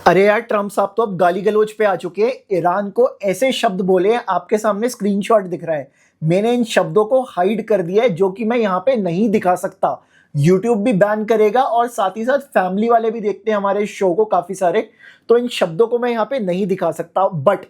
अरे यार, ट्रम्प साहब तो अब गाली गलौज पे आ चुके हैं। ईरान को ऐसे शब्द बोले हैं, आपके सामने स्क्रीनशॉट दिख रहा है। मैंने इन शब्दों को हाइड कर दिया है, जो कि मैं यहाँ पे नहीं दिखा सकता। यूट्यूब भी बैन करेगा और साथ ही साथ फैमिली वाले भी देखते हैं हमारे शो को काफी सारे, तो इन शब्दों को मैं यहाँ पे नहीं दिखा सकता। बट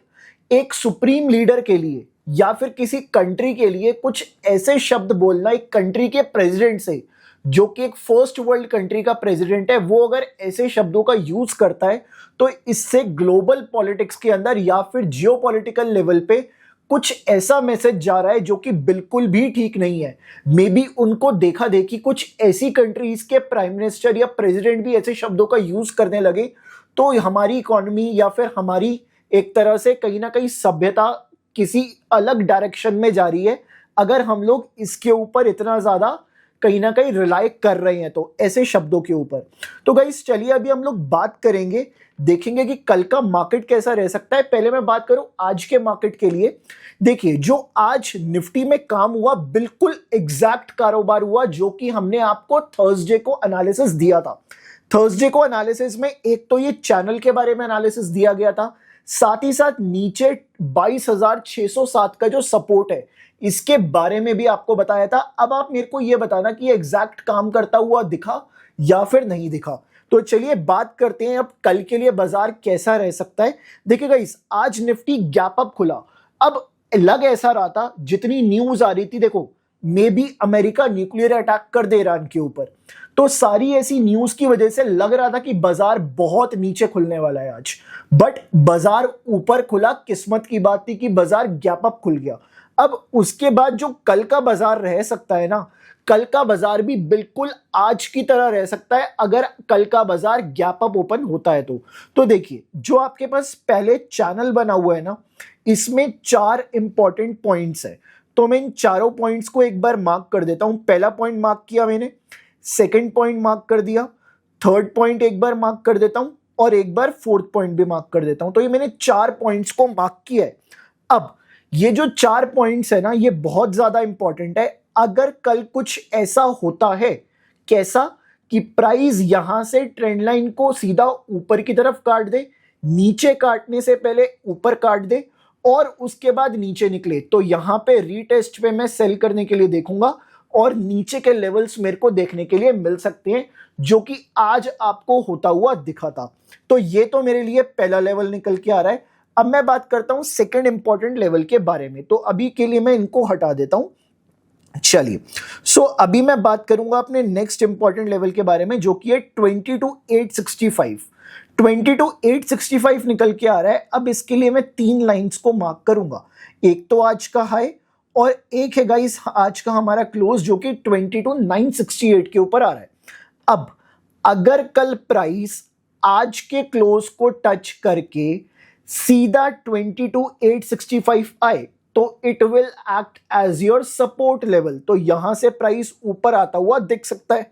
एक सुप्रीम लीडर के लिए या फिर किसी कंट्री के लिए कुछ ऐसे शब्द बोलना एक कंट्री के प्रेसिडेंट से, जो कि एक फर्स्ट वर्ल्ड कंट्री का प्रेसिडेंट है, वो अगर ऐसे शब्दों का यूज करता है तो इससे ग्लोबल पॉलिटिक्स के अंदर या फिर जियोपॉलिटिकल लेवल पे कुछ ऐसा मैसेज जा रहा है जो कि बिल्कुल भी ठीक नहीं है। मे बी उनको देखा देखी कुछ ऐसी कंट्रीज के प्राइम मिनिस्टर या प्रेसिडेंट भी ऐसे शब्दों का यूज करने लगे तो हमारी इकोनॉमी या फिर हमारी एक तरह से कहीं ना कहीं सभ्यता किसी अलग डायरेक्शन में जा रही है, अगर हम लोग इसके ऊपर इतना ज्यादा कहीं ना कहीं रिलाई कर रहे हैं तो ऐसे शब्दों के ऊपर। तो गाइस चलिए अभी हम लोग बात करेंगे, देखेंगे कि कल का मार्केट कैसा रह सकता है। पहले मैं बात करूं आज के मार्केट के लिए। देखिए, जो आज निफ्टी में काम हुआ बिल्कुल एग्जैक्ट कारोबार हुआ जो कि हमने आपको थर्सडे को एनालिसिस दिया था। थर्सडे को एनालिसिस में एक तो ये चैनल के बारे में एनालिसिस दिया गया था, साथ ही साथ नीचे 22,607 का जो सपोर्ट है इसके बारे में भी आपको बताया था। अब आप मेरे को यह बताना कि एग्जैक्ट काम करता हुआ दिखा या फिर नहीं दिखा। तो चलिए बात करते हैं अब कल के लिए बाजार कैसा रह सकता है। देखिएगा, इस आज निफ्टी गैप अप खुला। अब लग ऐसा रहा था, जितनी न्यूज आ रही थी, देखो may be America nuclear attack कर दे ईरान के ऊपर, तो सारी ऐसी न्यूज की वजह से लग रहा था कि बाजार बहुत नीचे खुलने वाला है आज। बट बाजार ऊपर खुला, किस्मत की बात थी कि बाजार गैप अप खुल गया। अब उसके बाद जो कल का बाजार रह सकता है ना, कल का बाजार भी बिल्कुल आज की तरह रह सकता है अगर कल का बाजार गैप अप ओपन होता है तो देखिए, जो आपके पास पहले चैनल बना हुआ है ना, इसमें 4 इंपॉर्टेंट पॉइंट्स है। तो मैं इन चारों पॉइंट्स को एक बार मार्क कर देता हूं। पहला पॉइंट मार्क किया मैंने, सेकंड पॉइंट मार्क कर दिया, थर्ड पॉइंट एक बार मार्क कर देता हूं और एक बार फोर्थ पॉइंट भी मार्क कर देता हूं। तो ये मैंने 4 पॉइंट्स को मार्क किया है। अब ये जो 4 पॉइंट्स है ना, ये बहुत ज्यादा इंपॉर्टेंट है। अगर कल कुछ ऐसा होता है, कैसा कि प्राइस यहां से ट्रेंड लाइन को सीधा ऊपर की तरफ काट दे, नीचे काटने से पहले ऊपर काट दे और उसके बाद नीचे निकले, तो यहां पे रीटेस्ट पे मैं सेल करने के लिए देखूंगा और नीचे के लेवल्स मेरे को देखने के लिए मिल सकते हैं, जो कि आज आपको होता हुआ दिखा था। तो ये तो मेरे लिए पहला लेवल निकल के आ रहा है। अब मैं बात करता हूं सेकंड इंपॉर्टेंट लेवल के बारे में, तो अभी के लिए मैं इनको हटा देता हूं। चलिए, सो अभी मैं बात करूंगा अपने नेक्स्ट इंपॉर्टेंट लेवल के बारे में, जो कि है 22,865। 22,865 निकल के आ रहा है। अब इसके लिए मैं 3 लाइंस को मार्क करूंगा। एक तो आज का हाई और एक है गाइस आज का हमारा क्लोज, जो कि 22,968 के ऊपर आ रहा है। अब अगर कल प्राइस आज के क्लोज को टच करके सीधा 22,865 आए तो it will act as your support level. तो यहां से प्राइस ऊपर आता हुआ दिख सकता है।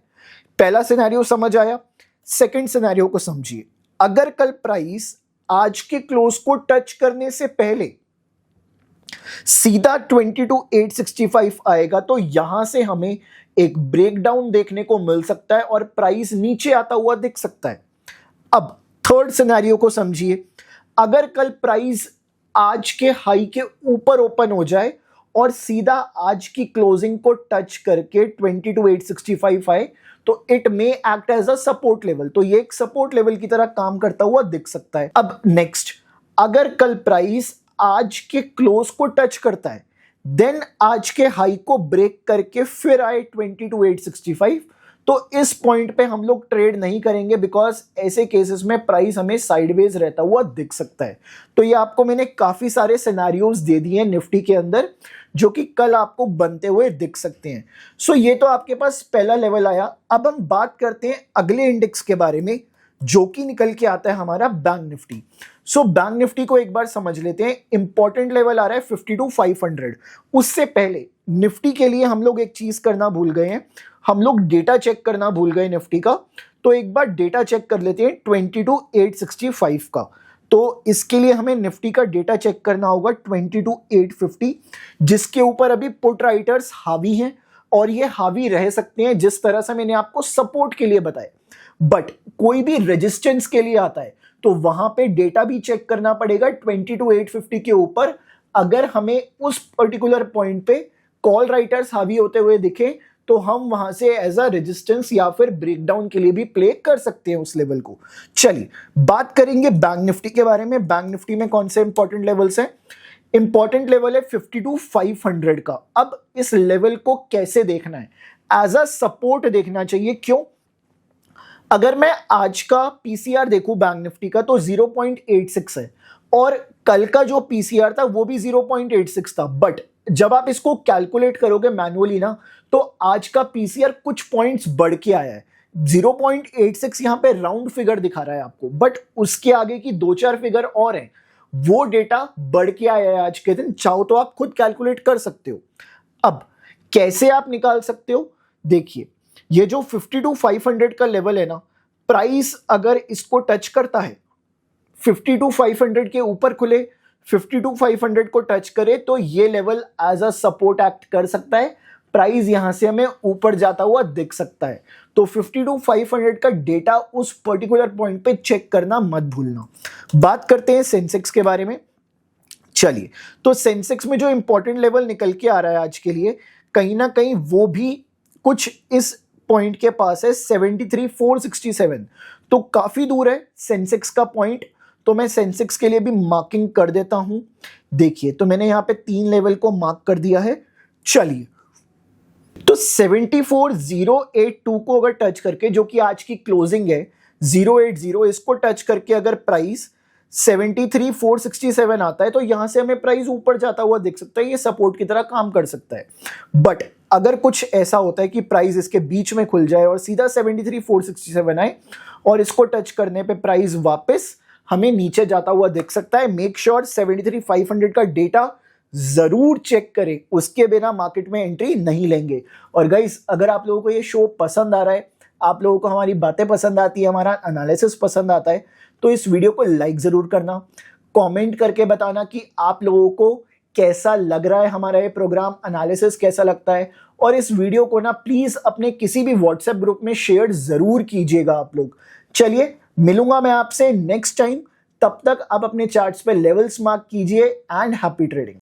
पहला सिनेरियो समझ आया। सेकंड सिनेरियो को समझिए। अगर कल प्राइस आज के क्लोज को टच करने से पहले सीधा 22,865 आएगा तो यहां से हमें एक ब्रेकडाउन देखने को मिल सकता है और प्राइस नीचे आता हुआ दिख सकता है। अब थर्ड सिनेरियो को समझिए। अगर कल प्राइस आज के हाई के ऊपर ओपन हो जाए और सीधा आज की क्लोजिंग को टच करके 22,865 आए तो it may act as a support level. तो ये एक सपोर्ट लेवल की तरह काम करता हुआ दिख सकता है। अब नेक्स्ट, अगर कल प्राइस आज के क्लोज को टच करता है, देन आज के हाई को ब्रेक करके फिर आए 22,865, तो इस पॉइंट पे हम लोग ट्रेड नहीं करेंगे, बिकॉज ऐसे केसेस में प्राइस हमें साइडवेज रहता हुआ दिख सकता है। तो ये आपको मैंने काफी सारे सिनेरियोज दे दिए हैं निफ्टी के अंदर, जो कि कल आपको बनते हुए दिख सकते हैं। सो ये तो आपके पास पहला लेवल आया। अब हम बात करते हैं अगले इंडेक्स के बारे में, जो कि निकल के आता है हमारा bank Nifty. So bank Nifty को एक बार समझ लेते हैं। इंपॉर्टेंट लेवल आ रहा है 52,500। उससे पहले निफ्टी के लिए हम लोग एक चीज करना भूल गए हैं, हम लोग डेटा चेक करना भूल गए निफ्टी का। तो एक बार डेटा चेक कर लेते हैं 22,865 का। तो इसके लिए हमें निफ्टी का डेटा चेक करना होगा 22,850, जिसके ऊपर अभी पुट राइटर्स हावी हैं और ये हावी रह सकते हैं जिस तरह से मैंने आपको सपोर्ट के लिए बताया। बट कोई भी रेजिस्टेंस के लिए आता है तो वहां पे डेटा भी चेक करना पड़ेगा 22,850 के ऊपर। अगर हमें उस पर्टिकुलर पॉइंट पे कॉल राइटर्स हावी होते हुए दिखे तो हम वहां से एज अ रेजिस्टेंस या फिर ब्रेकडाउन के लिए भी प्ले कर सकते हैं उस लेवल को। चलिए बात करेंगे बैंक निफ्टी के बारे में। बैंक निफ्टी में कौन से इंपॉर्टेंट लेवल्स हैं? इंपॉर्टेंट लेवल है 52,500 का। अब इस लेवल को कैसे देखना है? एज अ सपोर्ट देखना चाहिए। क्यों? अगर मैं आज का पीसीआर देखूं बैंक निफ्टी का तो 0.86 है और कल का जो पीसीआर था वो भी 0.86 था। बट जब आप इसको कैलकुलेट करोगे मैनुअली ना तो आज का पीसीआर कुछ पॉइंट्स बढ़ के आया है। 0.86 यहां पे राउंड फिगर दिखा रहा है आपको, बट उसके आगे की 2-4 फिगर और हैं, वो डेटा बढ़ के आया है आज के दिन। चाहो तो आप खुद कैलकुलेट कर सकते हो। अब कैसे आप निकाल सकते हो? देखिए ये जो 52,500 का लेवल है ना, प्राइस अगर इसको टच करता है 52,500 के ऊपर खुले, 52,500 को टच करे तो ये level as a support act कर सकता है। प्राइस यहां से हमें ऊपर जाता हुआ दिख सकता है। तो 52,500 का डेटा उस पर्टिकुलर पॉइंट पे चेक करना मत भूलना। बात करते हैं सेंसेक्स के बारे में। चलिए तो सेंसेक्स में जो इंपॉर्टेंट लेवल निकल के आ रहा है आज के लिए, कहीं ना कहीं वो भी कुछ इस पॉइंट के पास है 73,467। तो काफी दूर है सेंसेक्स का पॉइंट। तो मैं सेंसेक्स के लिए भी मार्किंग कर देता हूं। देखिए तो मैंने यहां पे 3 लेवल को मार्क कर दिया है। चलिए तो 74,082 को अगर टच करके, जो कि आज की क्लोजिंग है 080, इसको टच करके अगर प्राइस 73,467 आता है तो यहां से हमें प्राइस ऊपर जाता हुआ दिख सकता है। ये सपोर्ट की तरह काम कर सकता है। बट अगर कुछ ऐसा होता है कि प्राइस इसके बीच में खुल जाए और सीधा 73,467 आए और इसको टच करने पे प्राइस वापस हमें नीचे जाता हुआ दिख सकता है। मेक श्योर 73,500 का डेटा जरूर चेक करें, उसके बिना मार्केट में एंट्री नहीं लेंगे। और गाइस अगर आप लोगों को ये शो पसंद आ रहा है, आप लोगों को हमारी बातें पसंद आती है, हमारा एनालिसिस पसंद आता है, तो इस वीडियो को लाइक जरूर करना, कमेंट करके बताना कि आप लोगों को कैसा लग रहा है हमारा ये प्रोग्राम, एनालिसिस कैसा लगता है। और इस वीडियो को ना प्लीज अपने किसी भी व्हाट्सएप ग्रुप में शेयर जरूर कीजिएगा आप लोग। चलिए मिलूंगा मैं आपसे नेक्स्ट टाइम। तब तक आप अपने चार्ट्स पे लेवल्स मार्क कीजिए एंड हैप्पी ट्रेडिंग।